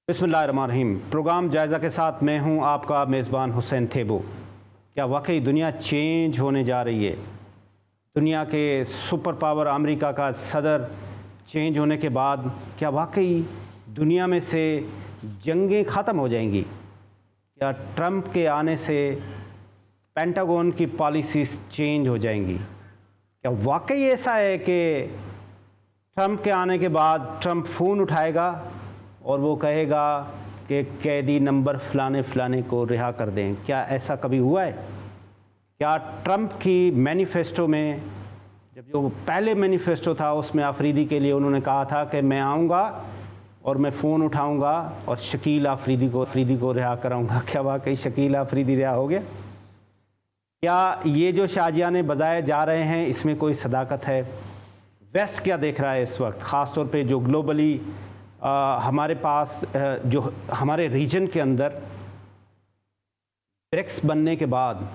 बिस्मिल्लाहिर्रहमानिर्रहीम। प्रोग्राम जायज़ा के साथ मैं हूं आपका मेज़बान हुसैन थेबू। क्या वाकई दुनिया चेंज होने जा रही है? दुनिया के सुपर पावर अमेरिका का सदर चेंज होने के बाद क्या वाकई दुनिया में से जंगें ख़त्म हो जाएंगी? क्या ट्रंप के आने से पेंटागन की पॉलिसीज़ चेंज हो जाएंगी? क्या वाकई ऐसा है कि ट्रंप के आने के बाद ट्रंप फ़ोन उठाएगा और वो कहेगा कि कैदी नंबर फ़लाने फ़लाने को रिहा कर दें? क्या ऐसा कभी हुआ है? क्या ट्रंप की मैनिफेस्टो में, जब जो पहले मैनिफेस्टो था उसमें अफरीदी के लिए उन्होंने कहा था कि मैं आऊँगा और मैं फ़ोन उठाऊँगा और शकील अफरीदी को रिहा कराऊँगा, क्या वाकई शकील अफरीदी रिहा हो गया? क्या ये जो शाजियाने बजाए जा रहे हैं इसमें कोई सदाकत है? वेस्ट क्या देख रहा है इस वक्त, ख़ास तौर पे जो ग्लोबली हमारे पास जो हमारे रीजन के अंदर ब्रिक्स बनने के बाद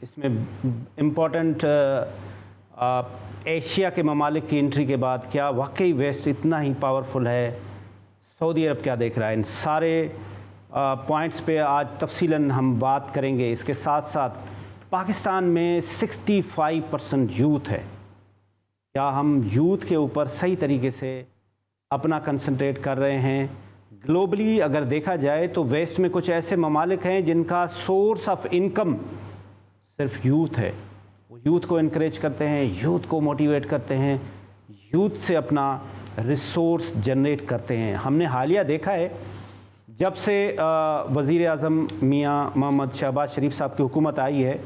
इसमें इम्पोर्टेंट एशिया के ममालिक की एंट्री के बाद क्या वाकई वेस्ट इतना ही पावरफुल है? सऊदी अरब क्या देख रहा है? इन सारे पॉइंट्स पे आज तफसीलन हम बात करेंगे। इसके साथ साथ पाकिस्तान में 65% यूथ है। क्या हम यूथ के ऊपर सही तरीके से अपना कंसंट्रेट कर रहे हैं? ग्लोबली अगर देखा जाए तो वेस्ट में कुछ ऐसे ममालिक हैं जिनका सोर्स ऑफ इनकम सिर्फ यूथ है। वो यूथ को इनक्रेज करते हैं, यूथ को मोटिवेट करते हैं, यूथ से अपना रिसोर्स जनरेट करते हैं। हमने हालिया देखा है जब से वज़ीर आज़म मियाँ मोहम्मद शहबाज शरीफ साहब की हुकूमत आई है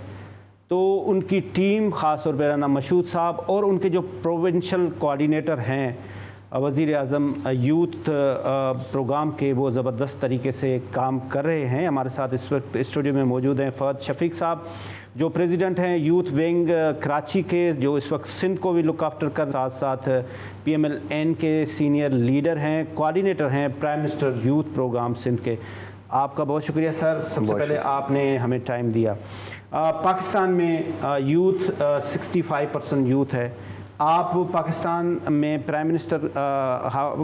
तो उनकी टीम, ख़ास तौर पर राना मशहूद साहब और उनके जो प्रोविंशियल कोऑर्डिनेटर हैं वज़ीर आज़म यूथ प्रोग्राम के, वो ज़बरदस्त तरीके से काम कर रहे हैं। हमारे साथ इस वक्त स्टूडियो में मौजूद हैं फ़हद शफीक साहब जो प्रेसिडेंट हैं यूथ विंग कराची के, जो इस वक्त सिंध को भी लुक आफ्टर कर, साथ साथ PMLN के सीनियर लीडर हैं, कोऑर्डिनेटर हैं prime minister youth programme Sindh के। आपका बहुत शुक्रिया सर, सबसे पहले आपने हमें टाइम दिया। पाकिस्तान में यूथ 65% यूथ है। आप पाकिस्तान में प्राइम मिनिस्टर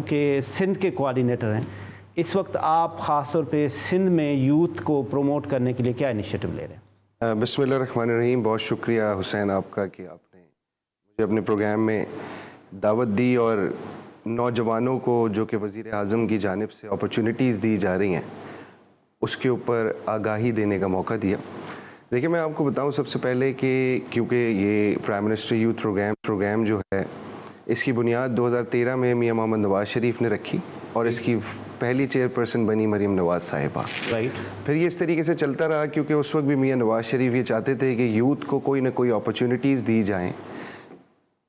के सिंध के कोऑर्डिनेटर हैं। इस वक्त आप ख़ास तौर पे सिंध में यूथ को प्रमोट करने के लिए क्या इनिशिएटिव ले रहे हैं? बिस्मिल्लाहिर्रहमानिर्रहीम। बहुत शुक्रिया हुसैन आपका कि आपने मुझे अपने प्रोग्राम में दावत दी और नौजवानों को जो कि वज़ीर आज़म की जानिब से अपॉर्चुनिटीज़ दी जा रही हैं उसके ऊपर आगाही देने का मौका दिया। देखिए, मैं आपको बताऊं सबसे पहले कि क्योंकि ये प्राइम मिनिस्टर यूथ प्रोग्राम जो है इसकी बुनियाद 2013 में मियां मोहम्मद नवाज़ शरीफ ने रखी और इसकी पहली चेयरपर्सन बनी मरीम नवाज़ साहिबा। राइट। फिर ये इस तरीके से चलता रहा क्योंकि उस वक्त भी मियां नवाज़ शरीफ ये चाहते थे कि यूथ को कोई ना कोई अपॉर्चुनिटीज़ दी जाएँ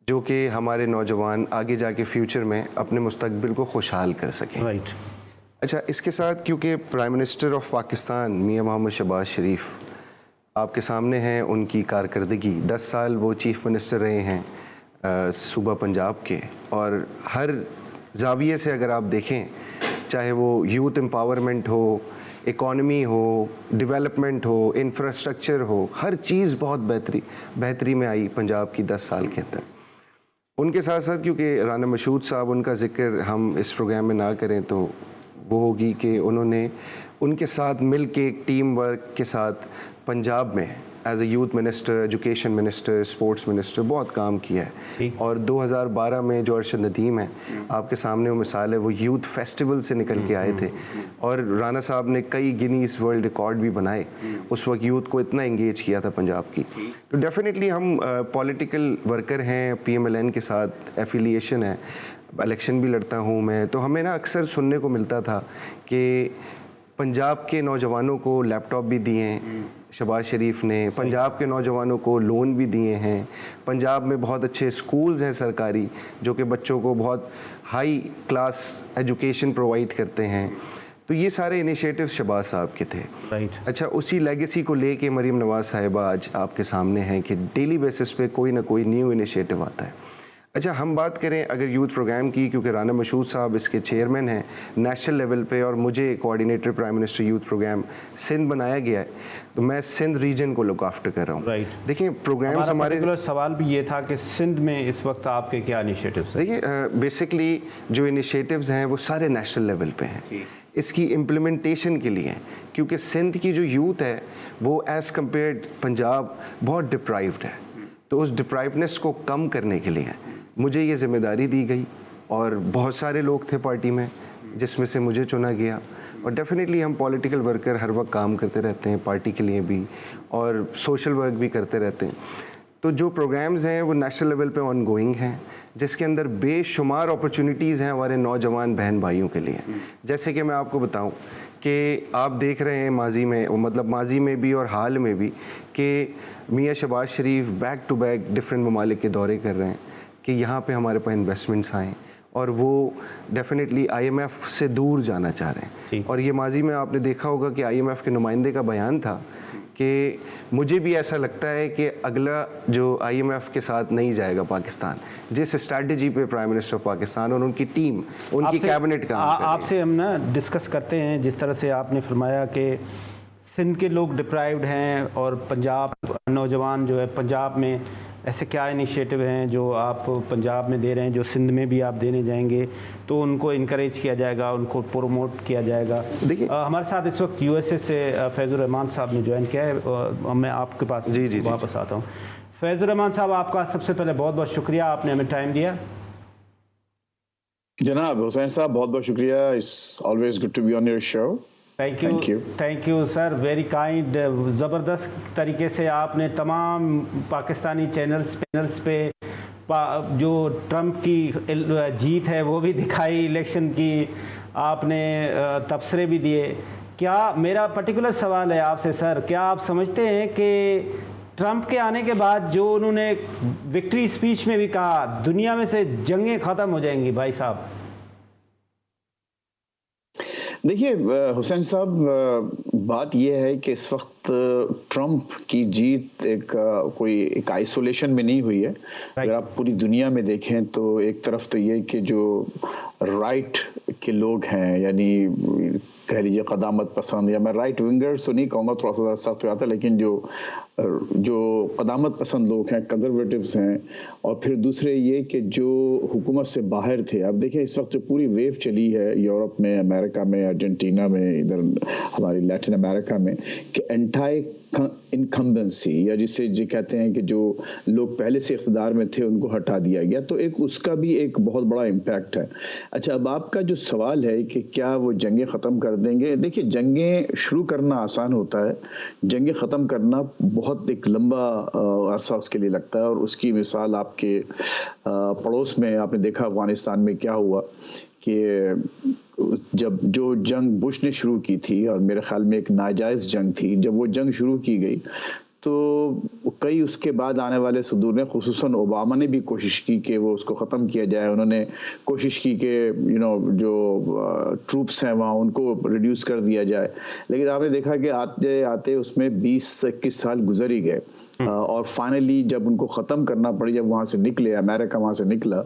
जो कि हमारे नौजवान आगे जाके फ्यूचर में अपने मुस्तकबिल को खुशहाल कर सकें। राइट। अच्छा, इसके साथ क्योंकि प्राइम मिनिस्टर ऑफ पाकिस्तान मियां मोहम्मद शहबाज शरीफ आपके सामने हैं, उनकी कारकर्दगी 10 साल वो चीफ़ मिनिस्टर रहे हैं सूबा पंजाब के, और हर जाविये से अगर आप देखें, चाहे वो यूथ एम्पावरमेंट हो, इकॉनमी हो, डेवलपमेंट हो, इंफ्रास्ट्रक्चर हो, हर चीज़ बहुत बेहतरी में आई पंजाब की 10 साल के अंदर। उनके साथ साथ क्योंकि राना मशहूद साहब, उनका ज़िक्र हम इस प्रोग्राम में ना करें तो वो होगी कि उन्होंने उनके साथ मिल के एक टीम वर्क के साथ पंजाब में as a youth minister, education minister, sports minister बहुत काम किया है। और 2012 में जो अरशद नदीम है आपके सामने वो मिसाल है, वो यूथ फेस्टिवल से निकल के आए थे और राना साहब ने कई गिनीज वर्ल्ड रिकॉर्ड भी बनाए। उस वक्त यूथ को इतना इंगेज किया था पंजाब की। तो डेफिनेटली हम पॉलिटिकल वर्कर हैं, PMLN के साथ एफिलिएशन है, इलेक्शन भी लड़ता हूँ मैं, तो हमें ना अक्सर सुनने को मिलता था कि पंजाब के नौजवानों को लैपटॉप भी दिए हैं शहबाज शरीफ ने, पंजाब के नौजवानों को लोन भी दिए हैं, पंजाब में बहुत अच्छे स्कूल्स हैं सरकारी जो कि बच्चों को बहुत हाई क्लास एजुकेशन प्रोवाइड करते हैं। तो ये सारे इनिशिएटिव शहबाज साहब के थे। राइट। अच्छा, उसी लेगेसी को लेके मरीम नवाज़ साहिबा आज आपके सामने हैं कि डेली बेसिस पे कोई ना कोई न्यू इनिशिएटिव आता है। अच्छा, हम बात करें अगर यूथ प्रोग्राम की, क्योंकि राना मशहूद साहब इसके चेयरमैन हैं नेशनल लेवल पे और मुझे coordinator prime minister youth programme Sindh बनाया गया है, तो मैं सिंध रीजन को लुक आफ्टर कर रहा हूँ। राइट। देखिए, प्रोग्राम्स हमारे सवाल भी ये था कि सिंध में इस वक्त आपके क्या इनिशिएटिव्स हैं? देखिए, बेसिकली जो इनिशिएटिव्स हैं वो सारे नेशनल लेवल पे हैं। इसकी इम्प्लीमेंटेशन के लिए, क्योंकि सिंध की जो यूथ है वो एज़ कम्पेयर्ड पंजाब बहुत डिप्राइव्ड है। तो उस डिप्राइवनेस को कम करने के लिए मुझे ये ज़िम्मेदारी दी गई और बहुत सारे लोग थे पार्टी में जिसमें से मुझे चुना गया। और डेफिनेटली हम पॉलिटिकल वर्कर हर वक्त काम करते रहते हैं पार्टी के लिए भी और सोशल वर्क भी करते रहते हैं। तो जो प्रोग्राम्स हैं वो नेशनल लेवल पे ऑन गोइंग हैं, जिसके अंदर बेशुमार अपॉर्चुनिटीज़ हैं हमारे नौजवान बहन भाइयों के लिए। जैसे कि मैं आपको बताऊं कि आप देख रहे हैं माजी में, मतलब माजी में भी और हाल में भी, कि मियाँ शहबाज शरीफ बैक टू बैक डिफरेंट ममालिक के दौरे कर रहे हैं कि यहाँ पे हमारे पास इन्वेस्टमेंट्स आएँ, और वो डेफिनेटली IMF से दूर जाना चाह रहे हैं। और ये माजी में आपने देखा होगा कि IMF के नुमाइंदे का बयान था कि मुझे भी ऐसा लगता है कि अगला जो IMF के साथ नहीं जाएगा पाकिस्तान, जिस स्ट्रैटेजी पे प्राइम मिनिस्टर ऑफ पाकिस्तान और उनकी टीम, उनकी कैबिनेट काम कर रही है। आपसे हम ना डिस्कस करते हैं, जिस तरह से आपने फरमाया कि सिंध के लोग डिप्राइव्ड हैं और पंजाब नौजवान जो है, पंजाब में ऐसे क्या इनिशिएटिव हैं जो आप पंजाब में दे रहे हैं, जो सिंध में भी आप देने जाएंगे, तो उनको इनकरेज किया जाएगा, उनको प्रोमोट किया जाएगा। देखिए हमारे साथ इस वक्त USA से फैज़ुर रहमान साहब ने ज्वाइन किया है। मैं आपके पास वापस आता हूँ। फैज़ुर रहमान साहब, आपका सबसे पहले बहुत बहुत शुक्रिया, आपने हमें टाइम दिया। जनाब हुसैन साहब, बहुत बहुत शुक्रिया। It's always good to be on your show. Thank you sir, very kind. ज़बरदस्त तरीके से आपने तमाम पाकिस्तानी चैनल्स पे जो ट्रंप की जीत है वो भी दिखाई, इलेक्शन की आपने तबसरे भी दिए। क्या, मेरा पर्टिकुलर सवाल है आपसे सर, क्या आप समझते हैं कि ट्रंप के आने के बाद जो उन्होंने विक्ट्री स्पीच में भी कहा, दुनिया में से जंगें ख़त्म हो जाएंगी भाई साहब? देखिए हुसैन साहब, बात यह है कि इस वक्त ट्रंप की जीत एक आइसोलेशन में नहीं हुई है। अगर आप पूरी दुनिया में देखें तो एक तरफ तो ये कि जो राइट के लोग हैं, यानी कह लीजिए क़दामत पसंद, या मैं राइट विंगर्स तो नहीं कहूँगा, थोड़ा सा सख्त हो जाता है, लेकिन जो क़दामत पसंद लोग हैं, कंजर्वेटिव्स हैं, और फिर दूसरे ये कि जो हुकूमत से बाहर थे। अब देखिए इस वक्त जो पूरी वेव चली है यूरोप में, अमेरिका में, अर्जेंटीना में, इधर हमारी लैटिन अमेरिका में, कि एंटाई इनकम्बेंसी, या जिसे जो कहते हैं कि जो लोग पहले से इख्तिदार में थे उनको हटा दिया गया, तो एक उसका भी एक बहुत बड़ा इम्पैक्ट है। अच्छा, अब आपका जो सवाल है कि क्या वो जंगें ख़त्म कर देंगे, देखिए जंगें शुरू करना आसान होता है, जंगें ख़त्म करना बहुत एक लंबा अरसा उसके लिए लगता है। और उसकी मिसाल आपके पड़ोस में आपने देखा अफगानिस्तान में क्या हुआ, कि जब जो जंग बुश ने शुरू की थी, और मेरे ख्याल में एक नाजायज़ जंग थी, जब वो जंग शुरू की गई तो कई उसके बाद आने वाले सदूर ने, खुसूसन ओबामा ने भी कोशिश की कि वो उसको ख़त्म किया जाए। उन्होंने कोशिश की कि जो ट्रूप्स हैं वहाँ उनको रिड्यूस कर दिया जाए, लेकिन आपने देखा कि आते आते उसमें 20-21 साल गुजर ही गए। और फाइनली जब उनको ख़त्म करना पड़ी, जब वहाँ से निकले, अमेरिका वहाँ से निकला,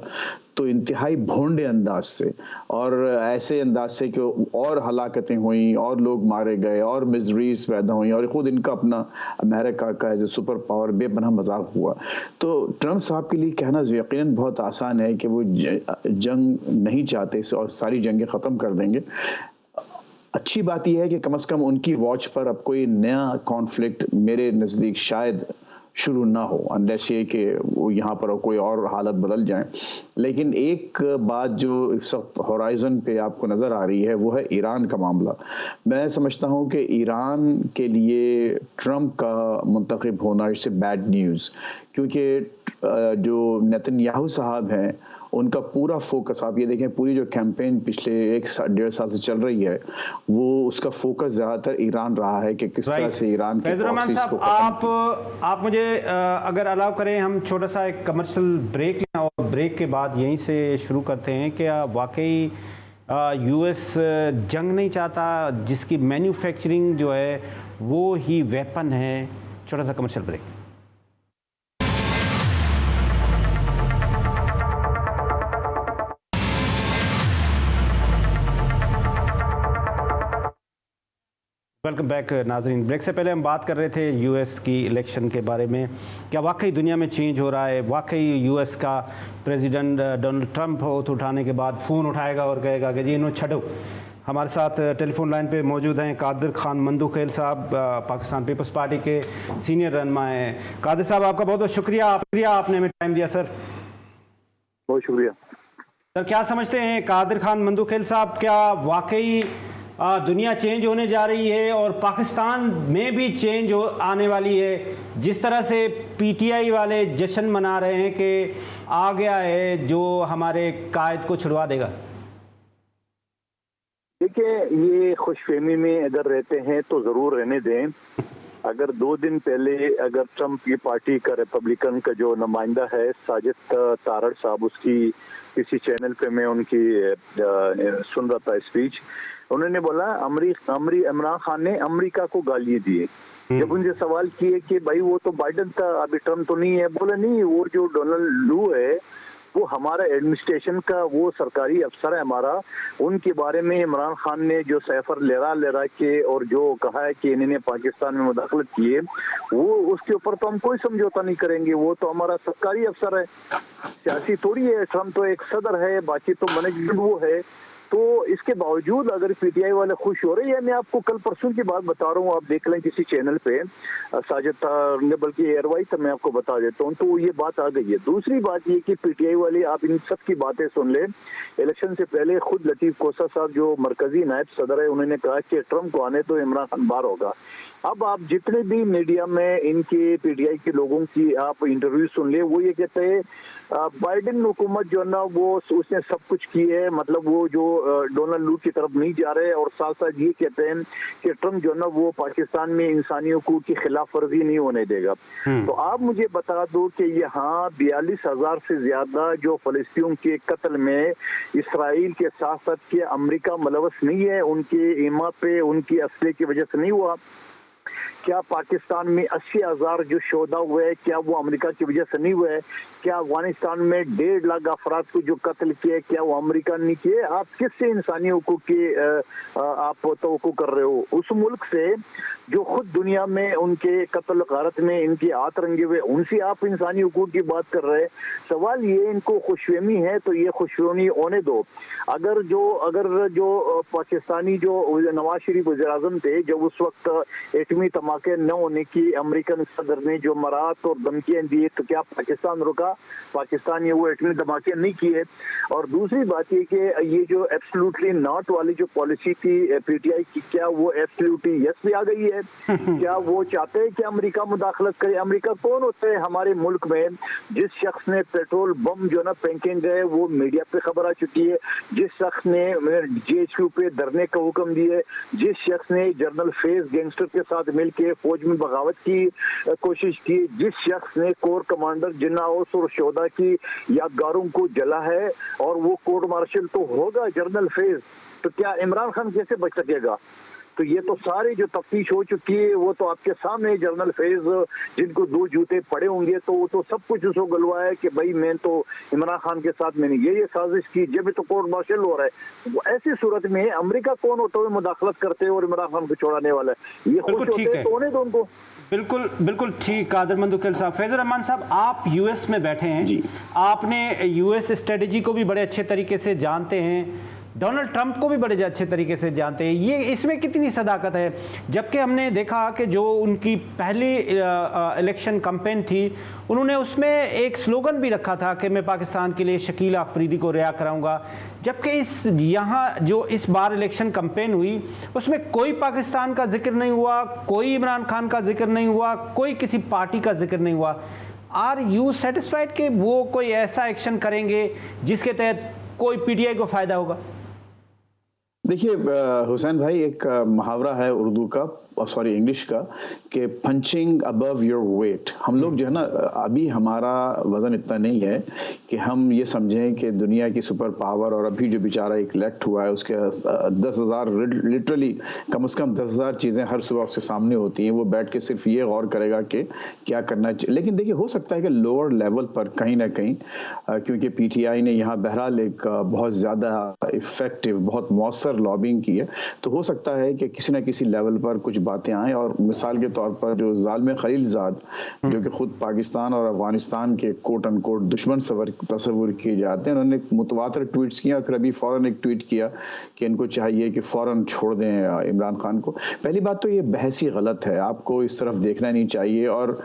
तो इंतहाई भोंडे अंदाज से और ऐसे अंदाज से कि और हलाकतें हुई, और लोग मारे गए, और मिजरीज पैदा हुई, और ख़ुद इनका अपना अमेरिका का एज ए सुपर पावर बेपनाह मजाक हुआ। तो ट्रंप साहब के लिए कहना यकीनन बहुत आसान है कि वो जंग नहीं चाहते और सारी जंगें ख़त्म कर देंगे। अच्छी बात यह है कि कम से कम उनकी वॉच पर अब कोई नया कॉन्फ्लिक्ट मेरे नज़दीक शायद शुरू ना हो, अनलेस ये कि वो यहाँ पर कोई और हालत बदल जाए। लेकिन एक बात जो इस वक्त होराइजन पे आपको नज़र आ रही है वो है ईरान का मामला। मैं समझता हूँ कि ईरान के लिए ट्रंप का मुंतखब होना इससे बैड न्यूज़, क्योंकि जो नेतन्याहू साहब हैं उनका पूरा फोकस, आप ये देखें पूरी जो कैंपेन पिछले 1-1.5 साल से चल रही है, वो उसका फोकस ज़्यादातर ईरान रहा है कि किस तरह से ईरान के प्रॉक्सीज को आप मुझे अगर अलाउ करें, हम छोटा सा एक कमर्शियल ब्रेक लें और ब्रेक के बाद यहीं से शुरू करते हैं कि वाकई US जंग नहीं चाहता, जिसकी मैन्युफैक्चरिंग जो है वो ही वेपन है। छोटा सा कमर्शियल ब्रेक। वेलकम बैक नाजरीन। ब्रेक से पहले हम बात कर रहे थे US की इलेक्शन के बारे में। क्या वाकई दुनिया में चेंज हो रहा है? वाकई US का प्रेसिडेंट डोनाल्ड ट्रंप हाथ उठाने के बाद फ़ोन उठाएगा और कहेगा कि जी इन्हों छड़ो, हमारे साथ टेलीफोन लाइन पे मौजूद हैं कादिर खान मंदुखेल साहब, पाकिस्तान पीपल्स पार्टी के सीनियर रहनुमा हैं। कादिर साहब, आपका बहुत बहुत शुक्रिया, आपने हमें टाइम दिया सर। बहुत शुक्रिया सर। क्या समझते हैं कादिर खान मंदुखेल साहब, क्या वाकई दुनिया चेंज होने जा रही है और पाकिस्तान में भी चेंज आने वाली है? जिस तरह से पीटीआई वाले जश्न मना रहे हैं कि आ गया है जो हमारे कायद को छुड़वा देगा। देखिए, ये खुशफहमी में अगर रहते हैं तो ज़रूर रहने दें। अगर 2 दिन पहले अगर ट्रंप की पार्टी का रिपब्लिकन का जो नुमाइंदा है साजिद तारड़ साहब, उसकी किसी चैनल पे मैं उनकी सुन रहा था स्पीच, उन्होंने बोला इमरान खान ने अमेरिका को गाली दी। जब उनसे सवाल किए कि भाई वो तो बाइडन था, अभी ट्रंप तो नहीं है, बोला नहीं, वो जो डोनाल्ड लू है वो हमारा एडमिनिस्ट्रेशन का वो सरकारी अफसर है हमारा। उनके बारे में इमरान खान ने जो सैफर लहरा के और जो कहा है कि इन्होंने पाकिस्तान में मुदाखलत की है, वो उसके ऊपर तो हम कोई समझौता नहीं करेंगे। वो तो हमारा सरकारी अफसर है, सियासी थोड़ी है। ट्रंप तो एक सदर है, बाकी तो मैनेजमेंट वो है। तो इसके बावजूद अगर पीटीआई वाले खुश हो रहे हैं, मैं आपको कल परसों की बात बता रहा हूँ, आप देख लें किसी चैनल पे, साजिद ने बल्कि एयरवाइज तो मैं आपको बता देता हूँ, तो ये बात आ गई है। दूसरी बात ये कि पीटीआई वाले, आप इन सब की बातें सुन ले। इलेक्शन से पहले खुद लतीफ कोसा साहब जो मरकजी नायब सदर है, उन्होंने कहा कि ट्रंप को आने तो इमरान खान बाहर होगा। अब आप जितने भी मीडिया में इनके पीटीआई के लोगों की आप इंटरव्यू सुन ले, वो ये कहते हैं बाइडेन हुकूमत जो है ना वो उसने सब कुछ की है, मतलब वो जो डोनाल्ड लू की तरफ नहीं जा रहे, और साथ साथ ये कहते हैं कि ट्रंप जो है ना वो पाकिस्तान में इंसानी हुकूक की खिलाफ वर्जी नहीं होने देगा। तो आप मुझे बता दो कि यहाँ 42,000 से ज्यादा जो फलस्तीनियों के कत्ल में इसराइल के साथ साथ के अमेरिका मुलवस नहीं है, उनके ईमा पे उनकी असले की वजह से नहीं हुआ। क्या पाकिस्तान में 80,000 जो शोधा हुए हैं, क्या वो अमेरिका की वजह से नहीं हुए? क्या अफगानिस्तान में 1.5 लाख अफराद को जो कत्ल किए, क्या वो अमेरिका नहीं किए? आप किससे इंसानी हुकूक की आप तवक्को कर रहे हो? उस मुल्क से जो खुद दुनिया में उनके कत्ल गारत में इनके हाथ रंगे हुए, उनसे आप इंसानी हुकूक की बात कर रहे हैं। सवाल ये, इनको खुशफहमी है तो ये खुशफहमी होने दो। अगर जो पाकिस्तानी जो नवाज शरीफ वज़ीर-ए-आज़म थे, जब उस वक्त एटमी धमाके न होने की अमेरिकन सदर ने जो मराहत और धमकियां दी, तो क्या पाकिस्तान रुका? पाकिस्तान ये वो एटमी धमाके नहीं किए। और दूसरी बात ये कि ये जो एब्सोल्युटली नॉट वाली जो पॉलिसी थी पीटीआई की, क्या वो एब्सोल्युटली यस भी आ गई है? क्या वो चाहते हैं कि अमेरिका मुदाखलत करे? अमेरिका कौन होता है हमारे मुल्क में? जिस शख्स ने पेट्रोल बम जो ना फेंकेंगे गए, वो मीडिया पे खबर आ चुकी है। जिस शख्स ने जीएचक्यू पे धरने का हुक्म दिए, जिस शख्स ने जनरल फेज गैंगस्टर के साथ मिलकर फौज में बगावत की कोशिश की, जिस शख्स ने कोर कमांडर जिन्ना ओस और शोदा की यादगारों को जला है, और वो कोर्ट मार्शल तो होगा जनरल फेज, तो क्या इमरान खान कैसे बच सकेगा? तो ये तो सारी जो तफ्तीश हो चुकी है वो तो आपके सामने। जनरल फेज जिनको 2 जूते पड़े होंगे तो वो तो सब कुछ उसको गलवाया कि भाई मैं तो इमरान खान के साथ मैंने ये साजिश की, जब तो कोर्ट मार्शल हो रहा है। ऐसी सूरत में अमेरिका कौन होता है मुदाखलत करते हैं और इमरान खान को छोड़ाने वाला है? ये खुश होते हैं तो होने दो उनको। बिल्कुल ठीक। कादिर मंदुखेल साहब, फैज़ुर रहमान साहब, आप यूएस में बैठे हैं जी, आपने यूएस स्ट्रेटेजी को भी बड़े अच्छे तरीके से जानते हैं, डोनाल्ड ट्रंप को भी बड़े अच्छे तरीके से जानते हैं। ये इसमें कितनी सदाकत है? जबकि हमने देखा कि जो उनकी पहली इलेक्शन कैंपेन थी, उन्होंने उसमें एक स्लोगन भी रखा था कि मैं पाकिस्तान के लिए शकील अफरीदी को रिहा कराऊंगा। जबकि यहाँ जो इस बार इलेक्शन कैंपेन हुई उसमें कोई पाकिस्तान का जिक्र नहीं हुआ, कोई इमरान खान का जिक्र नहीं हुआ, कोई किसी पार्टी का जिक्र नहीं हुआ। आर यू सेटिस्फाइड कि वो कोई ऐसा एक्शन करेंगे जिसके तहत कोई पीटीआई को फ़ायदा होगा? देखिए हुसैन भाई, एक मुहावरा है उर्दू का, सॉरी इंग्लिश का, कि पंचिंग अबव योर वेट। हम लोग जो है ना, अभी हमारा वजन इतना नहीं है कि हम ये समझें कि दुनिया की सुपर पावर, और अभी जो बेचारा एक इलेक्ट हुआ है उसके 10,000 लिटरली कम से कम 10,000 चीज़ें हर सुबह उसके सामने होती हैं, वो बैठ के सिर्फ ये गौर करेगा कि क्या करना चाहिए। लेकिन देखिए, हो सकता है कि लोअर लेवल पर कहीं ना कहीं, क्योंकि पीटीआई ने यहाँ बहरहाल एक बहुत ज़्यादा इफेक्टिव, बहुत मौसर लगातार लॉबिंग की है, तो हो सकता है कि किसी न किसी लेवल पर कुछ बातें आए। और मिसाल के तौर पर जो ज़ालिम खलीलज़ाद, जो कि खुद पाकिस्तान और अफगानिस्तान के कोट अनकोट दुश्मन तस्वुर किए जाते हैं, उन्होंने मुतवातिर ट्वीट्स किया और फिर अभी फ़ौरन एक ट्वीट किया कि इनको चाहिए कि फ़ौरन छोड़ दें इमरान खान को। पहली बात तो ये बहस ही गलत है, आपको इस तरफ देखना नहीं चाहिए। और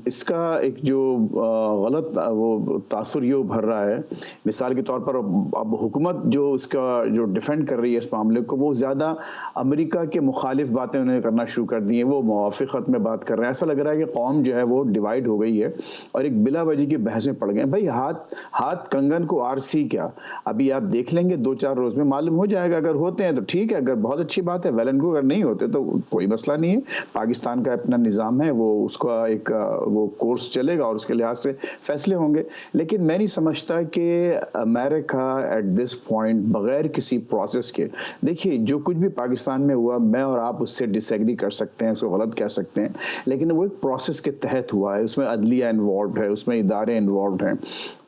इसका एक जो गलत वो तासुर ये उभर रहा है, मिसाल के तौर पर अब हुकूमत जो उसका जो डिफेंड कर रही है इस मामले को, वो ज़्यादा अमेरिका के मुखालिफ बातें उन्होंने करना शुरू कर दी हैं, वो मुवाफ़क़त में बात कर रहे हैं। ऐसा लग रहा है कि कौम जो है वो डिवाइड हो गई है और एक बिला वजह की बहस में पड़ गए। भाई हाथ कंगन को आरसी क्या, अभी आप देख लेंगे 2-4 रोज में मालूम हो जाएगा। अगर होते हैं तो ठीक है, अगर बहुत अच्छी बात है, वेल एंड गुड। अगर नहीं होते तो कोई मसला नहीं है, पाकिस्तान का अपना निज़ाम है, वो उसका एक वो कोर्स चलेगा और उसके लिहाज से फैसले होंगे। लेकिन मैं नहीं समझता कि अमेरिका एट दिस पॉइंट बगैर किसी प्रोसेस के, देखिए जो कुछ भी पाकिस्तान में हुआ, मैं और आप उससे डिसएग्री कर सकते हैं, उसको गलत कह सकते हैं, लेकिन वो एक प्रोसेस के तहत हुआ है, उसमें अदलिया इन्वॉल्व है, उसमें इदारे इन्वॉल्व हैं।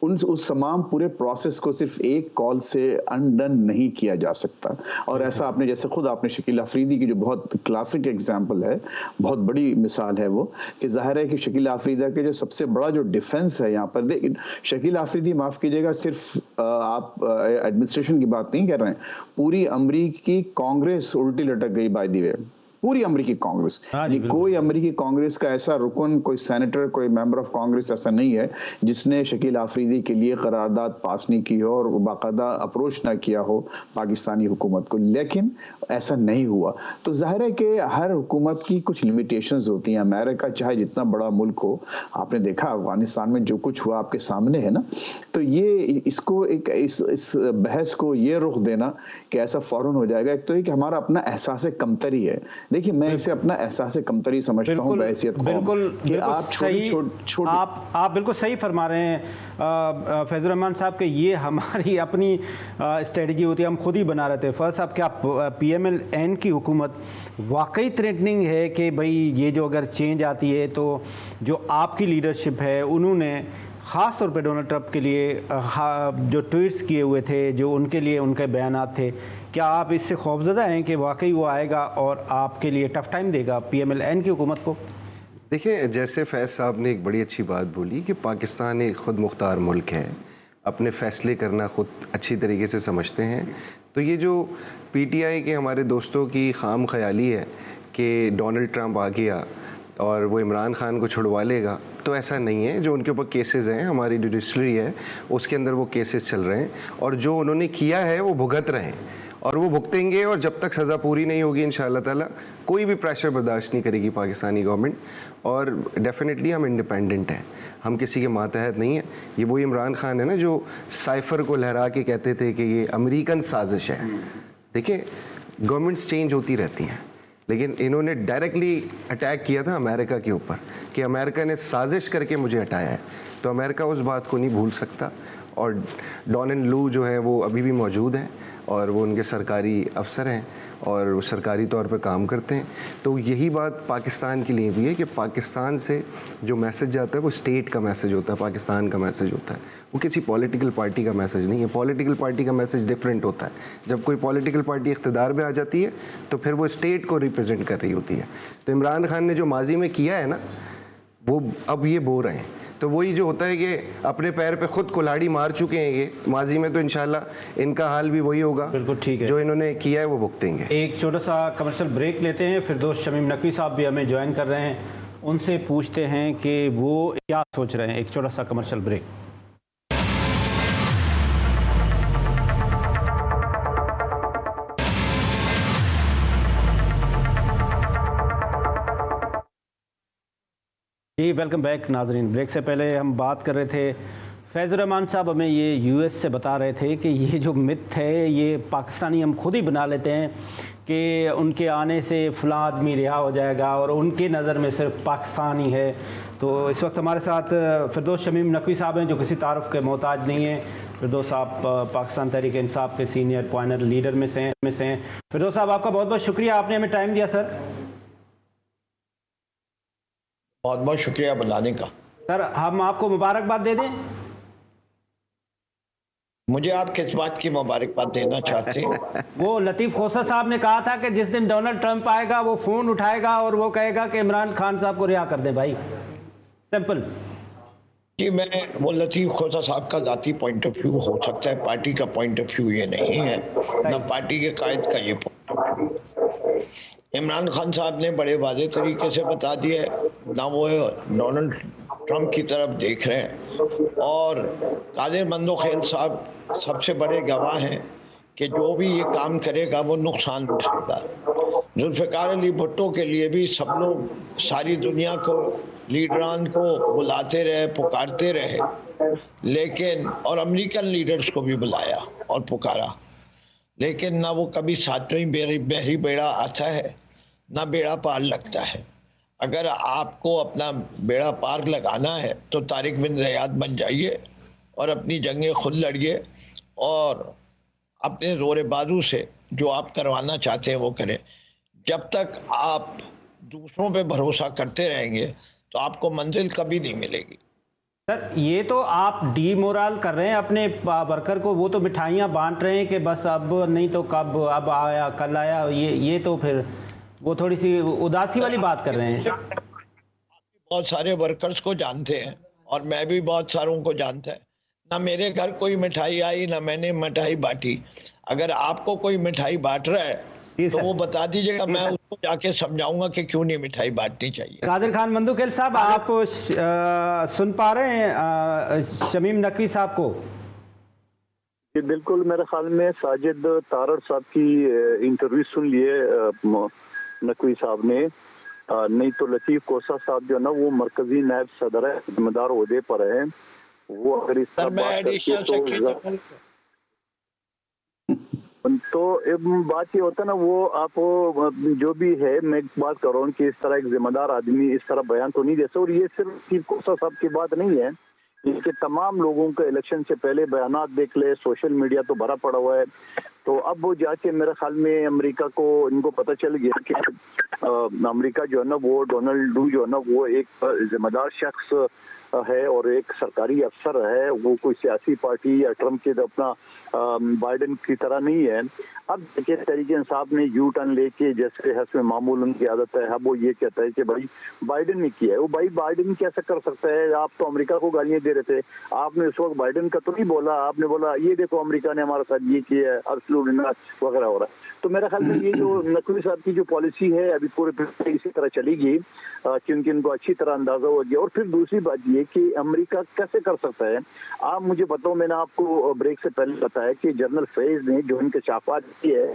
उस तमाम पूरे प्रोसेस को सिर्फ एक कॉल से अनडन नहीं किया जा सकता। और ऐसा आपने जैसे खुद आपने शकील आफरीदी की जो बहुत क्लासिक एग्जांपल है, बहुत बड़ी मिसाल है वो, कि जाहिर है कि शकील आफरीदी के जो सबसे बड़ा जो डिफेंस है यहाँ पर, शकील आफरीदी माफ कीजिएगा, सिर्फ आप एडमिनिस्ट्रेशन की बात नहीं कर रहे हैं, पूरी अमरीकी कांग्रेस उल्टी लटक गई बाय द वे, पूरी अमेरिकी कांग्रेस। कोई अमेरिकी कांग्रेस का ऐसा रुकन, कोई सेनेटर, कोई मेंबर ऑफ कांग्रेस ऐसा नहीं है जिसने शकील आफरीदी के लिए करारदाद पास नहीं की हो और बाकायदा अप्रोच ना किया हो पाकिस्तानी हुकूमत को, लेकिन ऐसा नहीं हुआ। तो जाहिर है कि हर हुकूमत की कुछ लिमिटेशंस होती हैं। अमेरिका चाहे जितना बड़ा मुल्क हो, आपने देखा अफगानिस्तान में जो कुछ हुआ आपके सामने है ना, तो ये इसको एक इस बहस को ये रुख देना कि ऐसा फौरन हो जाएगा, एक तो ये कि हमारा अपना एहसास कमतरी है। देखिए मैं इसे अपना एहसास कमतरी समझता हूं बहैसियत बिल्कुल कि आप छोटे आप बिल्कुल सही फरमा रहे हैं फैजुर रहमान साहब के ये हमारी अपनी स्ट्रेटजी होती है, हम खुद ही बना रहे थे। फैज साहब, क्या PMLN की हुकूमत वाकई थ्रेटनिंग है कि भाई ये जो अगर चेंज आती है तो जो आपकी लीडरशिप है, उन्होंने ख़ास तौर पे डोनाल्ड ट्रंप के लिए जो ट्वीट्स किए हुए थे, जो उनके लिए उनके बयानात थे, क्या आप इससे खौफज़दा हैं कि वाकई वो आएगा और आपके लिए टफ टाइम देगा PMLN की हुकूमत को? देखिए, जैसे फैज़ साहब ने एक बड़ी अच्छी बात बोली कि पाकिस्तान एक ख़ुद मुख्तार मुल्क है, अपने फ़ैसले करना ख़ुद अच्छी तरीके से समझते हैं। तो ये जो PTI के हमारे दोस्तों की खाम ख्याली है कि डोनाल्ड ट्रंप आ गया और वो इमरान खान को छुड़वा लेगा, तो ऐसा नहीं है। जो उनके ऊपर केसेस हैं, हमारी जुडिशरी है उसके अंदर वो केसेस चल रहे हैं और जो उन्होंने किया है वो भुगत रहे हैं और वो भुगतेंगे। और जब तक सज़ा पूरी नहीं होगी इंशाअल्लाह ताला कोई भी प्रेशर बर्दाश्त नहीं करेगी पाकिस्तानी गवर्नमेंट। और डेफिनेटली हम इंडिपेंडेंट हैं, हम किसी के मातहत नहीं है। ये वही इमरान खान है ना जो साइफ़र को लहरा के कहते थे कि ये अमेरिकन साजिश है। देखिए, गवर्नमेंट्स चेंज होती रहती हैं, लेकिन इन्होंने डायरेक्टली अटैक किया था अमेरिका के ऊपर कि अमेरिका ने साजिश करके मुझे हटाया है। तो अमेरिका उस बात को नहीं भूल सकता। और डॉन लू जो है वो अभी भी मौजूद हैं और वो उनके सरकारी अफसर हैं और वो सरकारी तौर पर काम करते हैं। तो यही बात पाकिस्तान के लिए भी है कि पाकिस्तान से जो मैसेज जाता है वो स्टेट का मैसेज होता है, पाकिस्तान का मैसेज होता है, वो किसी पॉलिटिकल पार्टी का मैसेज नहीं है। पॉलिटिकल पार्टी का मैसेज डिफरेंट होता है। जब कोई पॉलिटिकल पार्टी इख्तिदार में आ जाती है तो फिर वो स्टेट को रिप्रेजेंट कर रही होती है। तो इमरान खान ने जो माजी में किया है ना, वो अब ये बो रहे हैं। तो वही जो होता है कि अपने पैर पे खुद कुल्हाड़ी मार चुके हैं ये माजी में, तो इंशाल्लाह इनका हाल भी वही होगा। बिल्कुल ठीक है, जो इन्होंने किया है वो भुगतेंगे। एक छोटा सा कमर्शियल ब्रेक लेते हैं, फिर दोस्त शमीम नकवी साहब भी हमें ज्वाइन कर रहे हैं, उनसे पूछते हैं कि वो क्या सोच रहे हैं। एक छोटा सा कमर्शियल ब्रेक। जी वेलकम बैक नाजरीन। ब्रेक से पहले हम बात कर रहे थे, फैजुर रहमान साहब हमें ये US से बता रहे थे कि ये जो मिथ है ये पाकिस्तानी हम खुद ही बना लेते हैं कि उनके आने से फ़लाँ आदमी रिहा हो जाएगा और उनके नज़र में सिर्फ पाकिस्तान ही है। तो इस वक्त हमारे साथ फिरदौस शमीम नकवी साहब हैं जो किसी तारुफ के मोहताज नहीं हैं। फिरदौस साहब पाकिस्तान तहरीक इंसाफ के सीनियर पॉइंटर लीडर में से हैं। फिरदौस साहब, आपका बहुत बहुत शुक्रिया, आपने हमें टाइम दिया सर। बहुत बहुत शुक्रिया बुलाने का। सर, हम आपको मुबारकबाद दे दें। मुझे आप किस बात की मुबारकबाद देना चाहते हैं? वो लतीफ़ खोसा साहब ने कहा था कि जिस दिन डोनाल्ड ट्रंप आएगा वो फ़ोन उठाएगा और वो कहेगा कि इमरान खान साहब को रिहा कर दें भाई, सिंपल। कि मैं वो लतीफ़ खोसा साहब का ज़ाती पॉइंट ऑफ व्यू हो सकता है, पार्टी का पॉइंट ऑफ व्यू ये नहीं है, ना पार्टी के कायद का ये point of view. Imran Khan साहब ने बड़े वाज़ेह तरीके से बता दिया है, ना वो डोनाल्ड ट्रंप की तरफ देख रहे हैं, और कादिर मंदोखेल साहब सबसे बड़े गवाह हैं कि जो भी ये काम करेगा वो नुकसान उठाएगा। जुल्फ़िकार अली भुट्टो के लिए भी सब लोग सारी दुनिया को, लीडरान को बुलाते रहे, पुकारते रहे, लेकिन और अमेरिकन लीडर्स को भी बुलाया और पुकारा, लेकिन ना वो कभी सातवीं बहरी बेड़ा आता है ना बेड़ा पार लगता है। अगर आपको अपना बेड़ा पार लगाना है तो तारिक बिन ज़ियाद बन जाइए और अपनी जंगें खुद लड़िए और अपने ज़ोर बाजू से जो आप करवाना चाहते हैं वो करें। जब तक आप दूसरों पे भरोसा करते रहेंगे तो आपको मंजिल कभी नहीं मिलेगी। सर, ये तो आप डीमोरल कर रहे हैं अपने वर्कर को, वो तो मिठाइयाँ बांट रहे हैं कि बस अब नहीं तो कब, अब आया कल आया, ये तो फिर वो थोड़ी सी उदासी वाली बात कर रहे हैं। बहुत सारे वर्कर्स को जानते हैं और मैं भी बहुत सारों को जानता है, ना मेरे घर कोई मिठाई आई ना मैंने मिठाई बांटी। अगर आपको कोई मिठाई बांट रहा है तो वो बता दीजिएगा, मैं उसको जाके समझाऊंगा कि क्यों नहीं मिठाई बांटनी चाहिए। कादिर खान मंदोखेल साहब, आप सुन पा रहे हैं शमीम नकवी साहब को? जी बिल्कुल, मेरे ख्याल में साजिद तारड़ साहब की इंटरव्यू सुन लिए नकवी साहब ने। नहीं तो लतीफ़ कोसा साहब जो ना वो मरकजी नायब सदर है, जिम्मेदार ओहदे पर है, वो अगर इस तरह बात करते तो एक बात ये होता है ना, वो आप जो भी है, मैं बात कर रहा हूँ कि इस तरह एक जिम्मेदार आदमी इस तरह बयान तो नहीं दे सकता। और ये सिर्फ लतीफ़ कोसा साहब की बात नहीं है, कि तमाम लोगों के इलेक्शन से पहले बयानात देख ले, सोशल मीडिया तो भरा पड़ा हुआ है। तो अब वो जाके मेरे ख्याल में अमेरिका को, इनको पता चल गया कि अमेरिका जो है ना वो डोनाल्ड ट्रंप जो है ना वो एक जिम्मेदार शख्स है और एक सरकारी अफसर है, वो कोई सियासी पार्टी या ट्रंप के अपना बाइडेन की तरह नहीं है। अब देखिए तहरीक इंसाफ ने यू टर्न लेके, जैसे हस्ब मामूल उनकी आदत है, अब वो ये कहता है कि भाई बाइडेन ने किया है। वो भाई बाइडेन कैसे कर सकता है? आप तो अमेरिका को गालियां दे रहे थे, आपने उस वक्त बाइडेन का तो नहीं बोला, आपने बोला ये देखो अमेरिका ने हमारे साथ ये किया है, वगैरह हो रहा है। तो मेरे ख्याल में ये जो नकवी साहब की जो पॉलिसी है अभी पूरे इसी तरह चलेगी, क्योंकि इनको अच्छी तरह अंदाजा हो गया। और फिर दूसरी बात ये कि अमेरिका कैसे कर सकता है, आप मुझे बताओ, मैंने आपको ब्रेक से पहले बताया कि जनरल फैज ने जो इनके शाफात की है,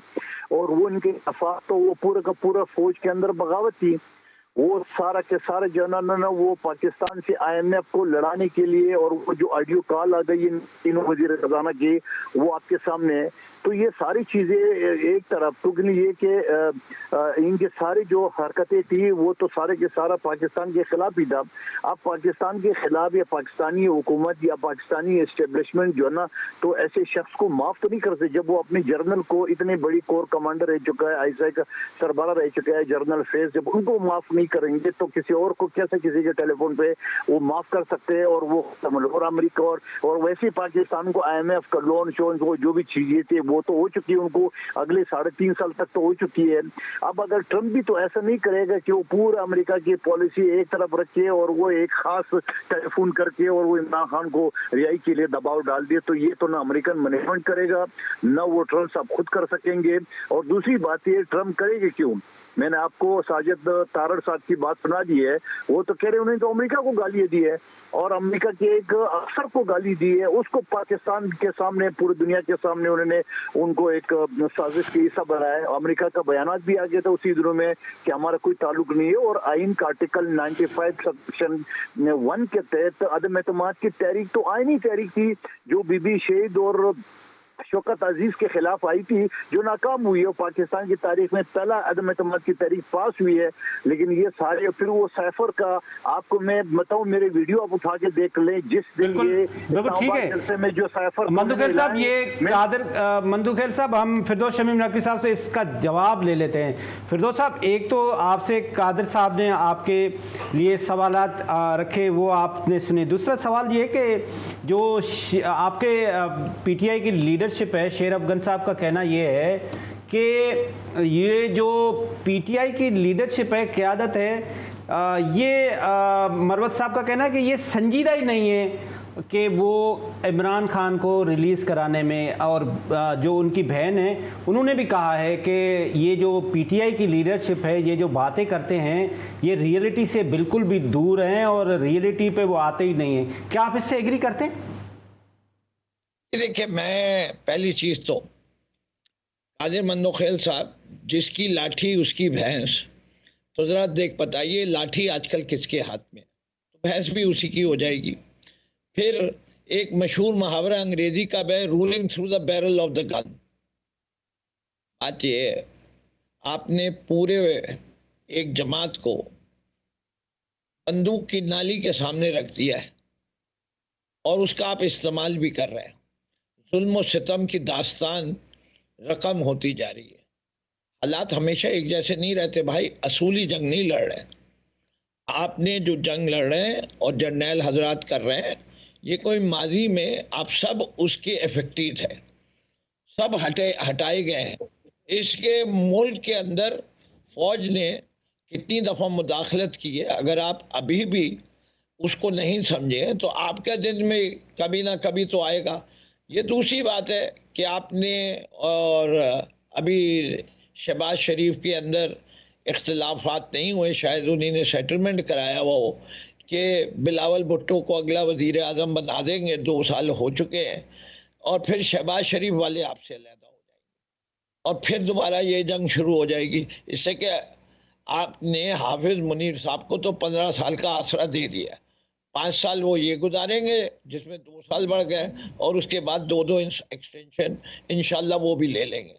और वो इनके शाफात तो वो पूरा का पूरा फौज के अंदर बगावत थी। वो सारा के सारे जनरल ना वो पाकिस्तान से IMF को लड़ाने के लिए, और वो जो ऑडियो कॉल आ गई इन तीनों वजीर खजाना की, वो आपके सामने है। तो ये सारी चीजें एक तरफ, तो ये कि इनके सारी जो हरकतें थी वो तो सारे के सारा पाकिस्तान के खिलाफ ही था। अब पाकिस्तान के खिलाफ या पाकिस्तानी हुकूमत या पाकिस्तानी एस्टेब्लिशमेंट जो है ना, तो ऐसे शख्स को माफ तो नहीं करते जब वो अपने जर्नल को, इतनी बड़ी कोर कमांडर रह चुका है, ISI का सरबराह रह चुका है, जनरल फैज, जब उनको माफ नहीं करेंगे तो किसी और को कैसे किसी के टेलीफोन पे वो माफ कर सकते हैं? और वो और अमेरिका और वैसे पाकिस्तान को IMF का लोन शोन वो जो भी चीजें थी वो तो हो चुकी है, उनको अगले 3.5 साल तक तो हो चुकी है। अब अगर ट्रंप भी तो ऐसा नहीं करेगा कि वो पूरा अमेरिका की पॉलिसी एक तरफ रखे और वो एक खास टेलीफोन करके और वो इमरान खान को रिहाई के लिए दबाव डाल दिए, तो ये तो ना अमेरिकन मैनेजमेंट करेगा ना वो ट्रंप साहब खुद कर सकेंगे। और दूसरी बात ये, ट्रंप करेंगे क्यों? मैंने आपको साजिद तारड़ साहब की बात सुना दी है, वो तो कह रहे उन्होंने तो अमेरिका को गाली दी है और अमेरिका के एक अफसर को गाली दी है, उसको पाकिस्तान के सामने, पूरी दुनिया के सामने उन्होंने उनको एक साजिश की हिस्सा बनाया। अमेरिका का बयानात भी आ गया था उसी दिनों में कि हमारा कोई ताल्लुक नहीं है। और आइन का आर्टिकल 95 सेक्शन 1 के तहत अदम एतमाद की तहरीक तो आइनी तहरीक थी, जो बीबी शहीद और शौकत अजीज के खिलाफ आई थी जो नाकाम हुई है। पाकिस्तान की तारीख में पहला अदम एतमाद की तारीख पास हुई है। लेकिन ये सारे फिर वो साइफर का आपको मैं बताऊं, मेरे वीडियो आप उठा के देख लें, जिस दिन ये बिल्कुल ठीक है में जो साइफर मंदुखेल साहब, ये मंदुखेल साहब, हम फिरदौस शमीम नकवी साहब से इसका जवाब ले लेते हैं। फिरदौस साहब, एक तो आपसे कादिर साहब ने आपके लिए सवालात रखे, वो आपने सुने। दूसरा सवाल ये कि जो आपके पीटीआई की लीडरशिप है, शेर अफगन साहब का कहना ये है कि ये जो पीटीआई की लीडरशिप है, क़यादत है, ये मरवत साहब का कहना है कि ये संजीदा ही नहीं है कि वो इमरान खान को रिलीज़ कराने में, और जो उनकी बहन है उन्होंने भी कहा है कि ये जो पीटीआई की लीडरशिप है, ये जो बातें करते हैं, ये रियलिटी से बिल्कुल भी दूर हैं और रियलिटी पे वो आते ही नहीं हैं। क्या आप इससे एग्री करते हैं? देखिए, मैं पहली चीज़ तो कादिर मंदुखेल साहब, जिसकी लाठी उसकी भैंस, तो ज़रा देख बताइए लाठी आजकल किसके हाथ में, तो भैंस भी उसी की हो जाएगी। फिर एक मशहूर मुहावरा अंग्रेजी का है, ruling through the barrel of the gun. बात ये है, आपने पूरे एक जमात को बंदूक की नाली के सामने रख दिया है और उसका आप इस्तेमाल भी कर रहे हैं। जुल्म और सितम की दास्तान रकम होती जा रही है। हालात हमेशा एक जैसे नहीं रहते भाई, असूली जंग नहीं लड़ रहे। आपने जो जंग लड़ रहे हैं और जर्नैल हजरात कर रहे हैं, ये कोई माजी में आप सब उसके इफेक्टिव है, सब हटाए गए हैं। इसके मुल्क के अंदर फौज ने कितनी दफ़ा मुदाखलत की है, अगर आप अभी भी उसको नहीं समझे तो आपके दिन में कभी ना कभी तो आएगा। ये दूसरी बात है कि आपने, और अभी शहबाज शरीफ के अंदर इख्तिलाफात नहीं हुए, शायद उन्हीं ने सेटलमेंट कराया वो कि बिलावल भुट्टो को अगला वज़ीर आज़म बना देंगे, 2 साल हो चुके हैं, और फिर शहबाज शरीफ वाले आपसे अलहदा हो जाएंगे और फिर दोबारा ये जंग शुरू हो जाएगी। इससे कि आपने हाफिज मुनीर साहब को तो 15 साल का आसरा दे दिया, 5 साल वो ये गुजारेंगे जिसमें 2 साल बढ़ गए, और उसके बाद 2 एक्सटेंशन इंशाल्लाह वो भी ले लेंगे।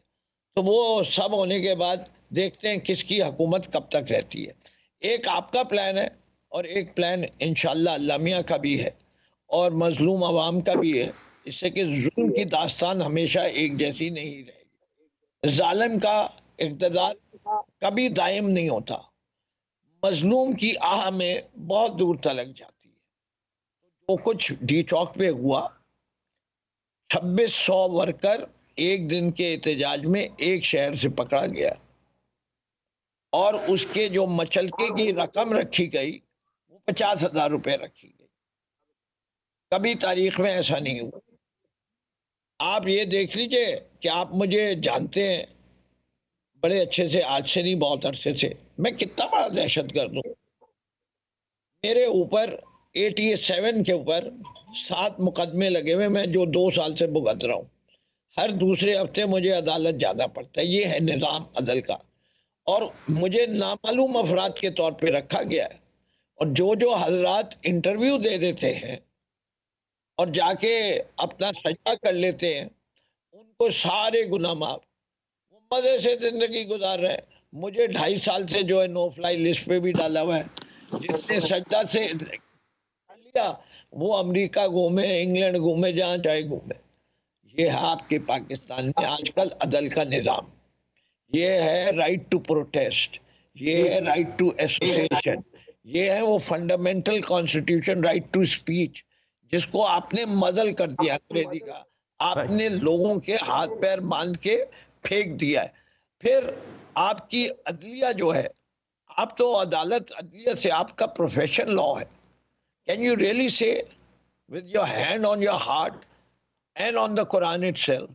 तो वो सब होने के बाद देखते हैं किसकी हुकूमत कब तक रहती है। एक आपका प्लान है और एक प्लान इंशाल्लाह अल्लाह मियां का भी है और मजलूम अवाम का भी है, इससे कि जुल्म की दास्तान हमेशा एक जैसी नहीं रहेगी। जालिम का इक़्तिदार कभी दायम नहीं होता, मजलूम की आह में बहुत दूर तलक जाती है। तो कुछ डी चौक पे हुआ, 2600 वर्कर एक दिन के एहतजाज में एक शहर से पकड़ा गया और उसके जो मचलके की रकम रखी गई वो 50,000 रुपए रखी गई। कभी तारीख में ऐसा नहीं हुआ। आप ये देख लीजिए कि आप मुझे जानते हैं बड़े अच्छे से, आज से नहीं बहुत अरसे से, मैं कितना बड़ा दहशतगर्द हूँ। मेरे ऊपर 87 के ऊपर 7 मुकदमे लगे हुए, मैं जो 2 साल से भुगत रहा हूँ। हर दूसरे हफ्ते मुझे अदालत जाना पड़ता है। ये है निज़ाम अदल का, और मुझे नामालूम अफराद के तौर पे रखा गया है। और जो हजरात इंटरव्यू दे देते हैं और जाके अपना सजा कर लेते हैं, उनको सारे गुनाह माफ, वो मजे से जिंदगी गुजार रहे हैं। मुझे 2.5 साल से जो है नो फ्लाई लिस्ट पे भी डाला हुआ है। जिसने सज्जा से लिया वो अमेरिका घूमे, इंग्लैंड घूमे, जहाँ चाहे घूमे। ये है आपके पाकिस्तान में आजकल अदल का निज़ाम। ये है राइट टू प्रोटेस्ट, ये है राइट टू एसोसिएशन, ये है वो fundamental constitution right to speech, जिसको आपने मदल कर दिया अंग्रेजी का। आपने लोगों के हाथ पैर बांध के फेंक दिया है। फिर आपकी अदलिया जो है, आप तो अदालत अदलिया से, आपका प्रोफेशन लॉ है। Can you really say with your hand on your heart and on the Quran itself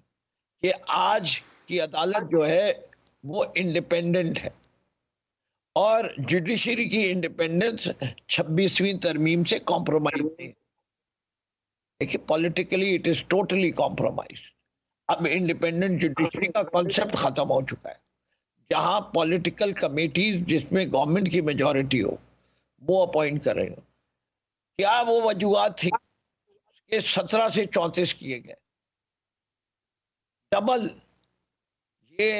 कि आज की अदालत जो है वो इंडिपेंडेंट है, और जुडिशरी की इंडिपेंडेंस 26वीं तरमीम से कॉम्प्रोमाइज नहीं। देखिए, politically it is totally compromise. अब इंडिपेंडेंट जुडिशरी का कॉन्सेप्ट खत्म हो चुका है। जहां पॉलिटिकल कमेटीज जिसमें गवर्नमेंट की मेजॉरिटी हो वो अपॉइंट कर रहे हो। क्या वो वजूहात थी कि 17 से 34 किए गए? डबल। ये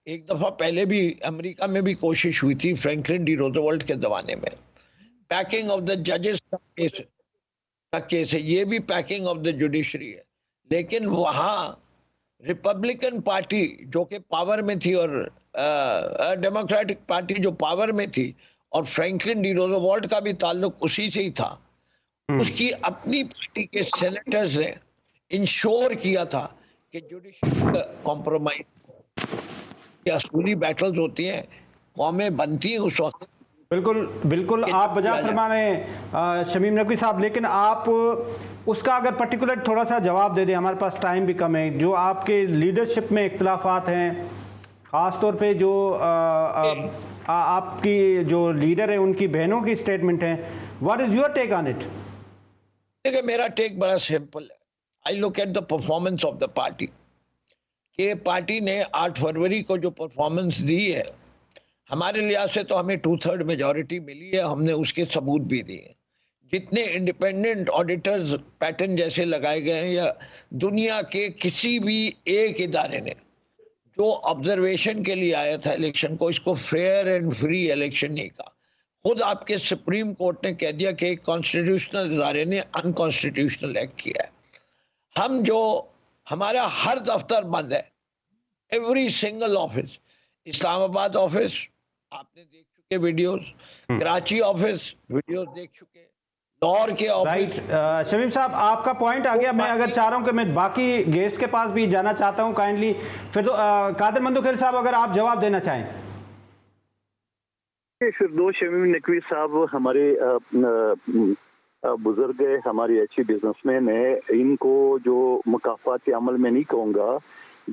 एक दफा पहले भी अमेरिका में भी कोशिश हुई थी फ्रैंकलिन डी रोजवेल्ट के जमाने में, पैकिंग ऑफ द जजेस का केस है, ये भी पैकिंग ऑफ द जुडिशरी है। लेकिन वहां रिपब्लिकन पार्टी जो कि पावर में थी और डेमोक्रेटिक पार्टी जो पावर में थी, और फ्रैंकलिन डी रोजवेल्ट का भी ताल्लुक उसी से ही था, उसकी अपनी पार्टी के सेनेटर्स ने इंश्योर किया था कि जुडिशरी कॉम्प्रोमाइज, असूली बैटल्स होती हैं, कौमें बनती हैं उस वक्त। बिल्कुल बिल्कुल, आप बजा फरमा रहे हैं शमीम नकवी साहब, लेकिन आप उसका अगर पर्टिकुलर थोड़ा सा जवाब दे दें, हमारे पास टाइम भी कम है। जो आपके लीडरशिप में इख्तिलाफात हैं, ख़ास तौर पे जो आपकी जो लीडर है उनकी बहनों की स्टेटमेंट है, what is your take on it? देखिए, मेरा टेक बड़ा सिंपल है। I look at the performance of the party. कि पार्टी ने 8 फरवरी को जो परफॉर्मेंस दी है, हमारे लिहाज से तो हमें 2/3 मेजॉरिटी मिली है, हमने उसके सबूत भी दिए। जितने इंडिपेंडेंट ऑडिटर्स पैटर्न जैसे लगाए गए हैं, या दुनिया के किसी भी एक इदारे ने जो ऑब्जर्वेशन के लिए आया था इलेक्शन को, इसको फेयर एंड फ्री इलेक्शन नहीं कहा। खुद आपके सुप्रीम कोर्ट ने कह दिया कि एक कॉन्स्टिट्यूशनल इदारे ने अनकॉन्स्टिट्यूशनल एक्ट किया है। हमारा हर दफ्तर बंद है, every single office. Islamabad office आपने देख चुके वीडियोस, कराची ऑफिस वीडियोस देख चुके, लाहौर के ऑफिस। राइट शमीम साहब, आपका पॉइंट आ गया। मैं अगर चाह रहा हूं कि मैं बाकी गेस्ट के पास भी जाना चाहता हूं काइंडली, फिर तो कादिर मंदुखेल साहब अगर आप जवाब देना चाहें। फिरदौस शमीम नकवी साहब हमारे बुजुर्ग है, हमारी अच्छी बिजनेसमैन है। इनको जो मुकाफात अमल में नहीं कहूँगा,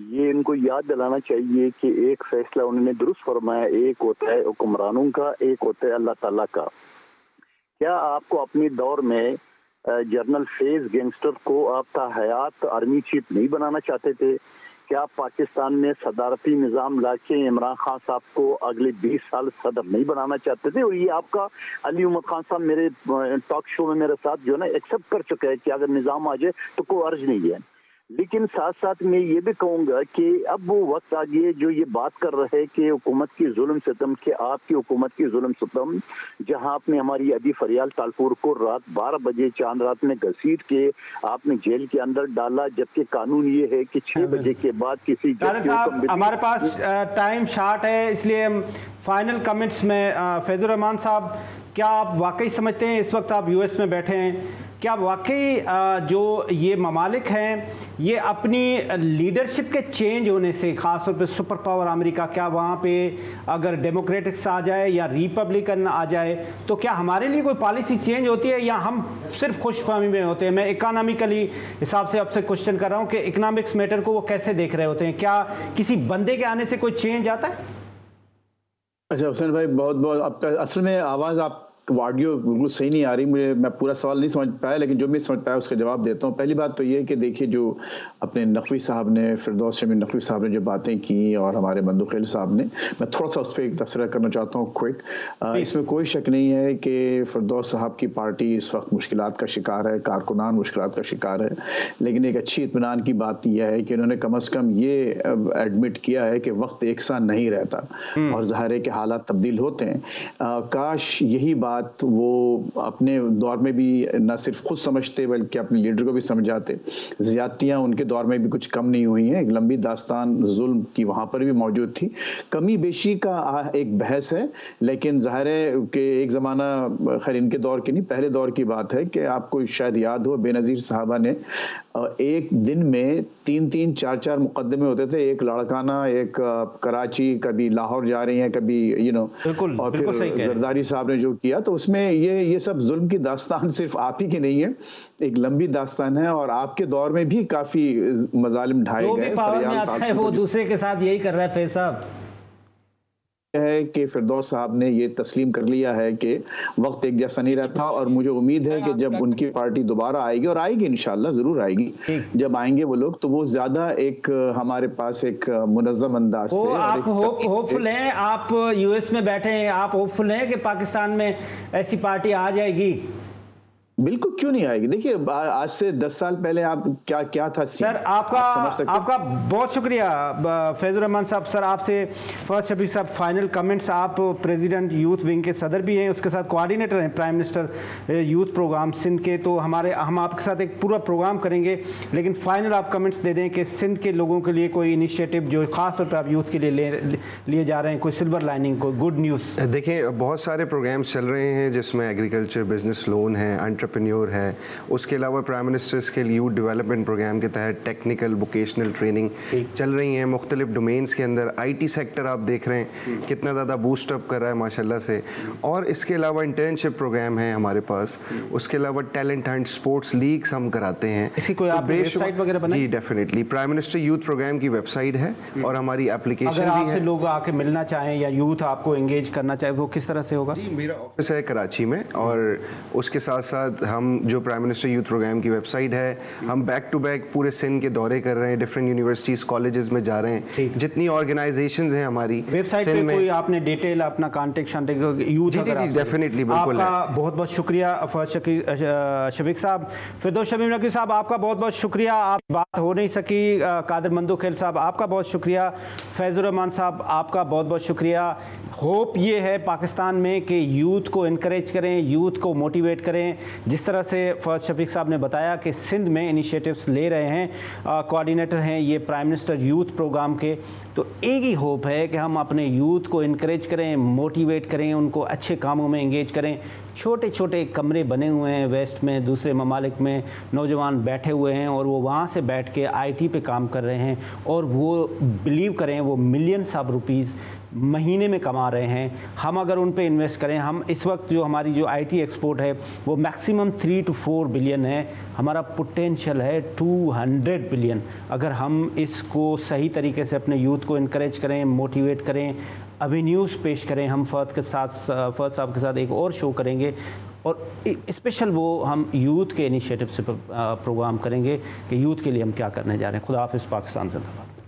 ये इनको याद दिलाना चाहिए कि एक फैसला उन्होंने दुरुस्त फरमाया, एक होता है हुक्मरानों का, एक होता है अल्लाह ताला का। क्या आपको अपने दौर में जनरल फेज गैंगस्टर को आप ताहयात आर्मी चीफ नहीं बनाना चाहते थे? क्या पाकिस्तान में सदारती निज़ाम लाके इमरान खान साहब को अगले 20 साल सदर नहीं बनाना चाहते थे? और ये आपका अली उमर खान साहब मेरे टॉक शो में मेरे साथ जो है ना एक्सेप्ट कर चुका है कि अगर निज़ाम आ जाए तो कोई अर्ज नहीं है। लेकिन साथ साथ मैं ये भी कहूँगा कि अब वो वक्त आ गया जो ये बात कर रहे हैं कि हुकूमत की जुल्म सितम, कि आपकी हुकूमत की जुल्म सितम, जहाँ आपने हमारी अदी फरियाल तालपुर को रात 12 बजे चांद रात में घसीट के आपने जेल के अंदर डाला, जबकि कानून ये है कि 6 बजे के बाद किसी साहब, हमारे पास टाइम शार्ट है, इसलिए फाइनल कमेंट्स में फैजुर रहमान साहब, क्या आप वाकई समझते हैं, इस वक्त आप यूएस में बैठे हैं, क्या वाकई जो ये ममालिक हैं ये अपनी लीडरशिप के चेंज होने से, ख़ासतौर पे सुपर पावर अमेरिका, क्या वहाँ पे अगर डेमोक्रेटिक्स आ जाए या रिपब्लिकन आ जाए तो क्या हमारे लिए कोई पॉलिसी चेंज होती है या हम सिर्फ खुशफहमी में होते हैं? मैं इकोनॉमिकली हिसाब से आपसे क्वेश्चन कर रहा हूँ कि इकोनॉमिक्स मैटर को वो कैसे देख रहे होते हैं? क्या किसी बंदे के आने से कोई चेंज आता है? अच्छा हुसैन भाई, बहुत बहुत आपका, असल में आवाज़ आप ऑडियो बिल्कुल सही नहीं आ रही मुझे, मैं पूरा सवाल नहीं समझ पाया, लेकिन जो मैं समझ पाया उसका जवाब देता हूँ। पहली बात तो ये कि देखिए, जो अपने नकवी साहब ने, फिरदौस शमीम नकवी साहब ने जो बातें की और हमारे मंदुखेल साहब ने, मैं थोड़ा सा उस पर एक तबसरा करना चाहता हूँ क्विक। इसमें कोई शक नहीं है कि फिरदौस साहब की पार्टी इस वक्त मुश्किलात का शिकार है, कारकुनान मुश्किलात का शिकार है, लेकिन एक अच्छी इत्मीनान की बात यह है कि उन्होंने कम अज़ कम ये एडमिट किया है कि वक्त एक सा नहीं रहता और ज़ाहिर है कि हालात तब्दील होते हैं। काश यही बात वो अपने दौर में भी न सिर्फ खुद समझते बल्कि अपने लीडर को भी समझाते। ज़्यादतियाँ उनके दौर में भी कुछ कम नहीं हुई हैं, एक लंबी दास्तान जुल्म की वहाँ पर भी मौजूद थी। कमी बेशी का एक बहस है, लेकिन ज़ाहिर है कि एक ज़माना, खैर इनके दौर की नहीं, पहले दौर की बात है कि आपको शायद याद हो, बेनज़ीर साहबा ने एक दिन में 3-3, 4-4 मुकदमे होते थे, एक लड़काना, एक कराची, कभी लाहौर जा रही हैं, कभी और फिर जरदारी साहब ने जो किया, तो उसमें ये सब जुल्म की दास्तान सिर्फ आप ही की नहीं है, एक लंबी दास्तान है और आपके दौर में भी काफी मजालिम ढाए गए। वो दूसरे के साथ यही कर रहा है फैज साहब, है कि फिरदौस साहब ने ये तस्लीम कर लिया है कि वक्त एक जैसा नहीं रहता और मुझे उम्मीद है कि जब उनकी पार्टी दोबारा आएगी, और आएगी इंशाल्लाह ज़रूर आएगी, जब आएंगे वो लोग, तो वो ज़्यादा एक हमारे पास एक मुनज़्ज़म अंदाज से। आप होपफुल हैं, आप यूएस में बैठे हैं, आप होपफुल हैं कि पाकिस्तान में ऐसी पार्टी आ जाएगी? बिल्कुल क्यों नहीं आएगी। देखिए आज से 10 साल पहले आप क्या था सर, आपका बहुत शुक्रिया फैजुर रहमान साहब। सर आपसे फर्स्ट शफीक साहब फाइनल कमेंट्स। आप प्रेसिडेंट यूथ विंग के सदर भी हैं, उसके साथ कोऑर्डिनेटर हैं prime minister youth programme Sindh के। तो हम आपके साथ एक पूरा प्रोग्राम करेंगे, लेकिन फाइनल आप कमेंट्स दे दें कि सिंध के लोगों के लिए कोई इनिशिएटिव जो खास तौर पर आप यूथ के लिए लिए जा रहे हैं, कोई सिल्वर लाइनिंग, कोई गुड न्यूज़। देखिए बहुत सारे प्रोग्राम्स चल रहे हैं जिसमें एग्रीकल्चर बिजनेस लोन है, एंटरप्रेन्योर है, उसके अलावा prime minister skill youth development programme के तहत टेक्निकल वोकेशनल ट्रेनिंग चल रही है मुख्तलिफ डोमेन्स के अंदर। IT सेक्टर आप देख रहे हैं कितना ज़्यादा बूस्ट अप कर रहा है माशाल्लाह से। और इसके अलावा इंटर्नशिप प्रोग्राम है हमारे पास, उसके अलावा टैलेंट हंट, स्पोर्ट्स लीग्स हम कराते हैं। इसकी कोई आप वेबसाइट वगैरह बनाई? जी definitely, prime minister youth programme की वेबसाइट है और हमारी एप्लीकेशन भी है। अगर लोग आके मिलना चाहें या यूथ आपको एंगेज करना चाहे, वो किस तरह से होगा? जी मेरा ऑफिस है कराची में, और उसके साथ साथ हम जो प्राइम मिनिस्टर यूथ प्रोग्राम की वेबसाइट है, हम बैक टू बैक पूरे सिंध के दौरे कर रहे हैं, डिफरेंट यूनिवर्सिटीज कॉलेजेस में जा रहे हैं, जितनी ऑर्गेनाइजेशंस हैं हमारी वेबसाइट पे कोई आपने डिटेल अपना कॉन्टेक्ट यूथ? जी डेफिनेटली, बिल्कुल। आपका बहुत बहुत शुक्रिया शफीक साहब। फिरदौस शमीम नकवी साहब आपका बहुत बहुत शुक्रिया, आप बात हो नहीं सकी। कादिर मंदोखेल साहब आपका बहुत शुक्रिया। फैजुर रहमान साहब आपका बहुत बहुत शुक्रिया। होप ये है पाकिस्तान में कि यूथ को इनकरेज करें, यूथ को मोटिवेट करें। जिस तरह से फर्स्ट शफीक साहब ने बताया कि सिंध में इनिशिएटिव्स ले रहे हैं, कोऑर्डिनेटर हैं ये प्राइम मिनिस्टर यूथ प्रोग्राम के, तो एक ही होप है कि हम अपने यूथ को इनकरेज करें, मोटिवेट करें, उनको अच्छे कामों में एंगेज करें। छोटे छोटे कमरे बने हुए हैं वेस्ट में, दूसरे ममालिक में नौजवान बैठे हुए हैं और वो वहाँ से बैठ के IT पे काम कर रहे हैं, और वो बिलीव करें वो मिलियंस ऑफ रुपीज़ महीने में कमा रहे हैं। हम अगर उन पे इन्वेस्ट करें, हम इस वक्त जो हमारी जो IT एक्सपोर्ट है वो मैक्सिमम 3 to 4 बिलियन है, हमारा पोटेंशियल है 200 बिलियन। अगर हम इसको सही तरीके से अपने यूथ को इनकरेज करें, मोटिवेट करें, एवेन्यूज़ पेश करें, हम फर्स्ट साहब के साथ एक और शो करेंगे और स्पेशल वो हम यूथ के इनिशिएटिव से प्रोग्राम करेंगे कि यूथ के लिए हम क्या करने जा रहे हैं। खुदा हाफिज़। पाकिस्तान जिंदाबाद।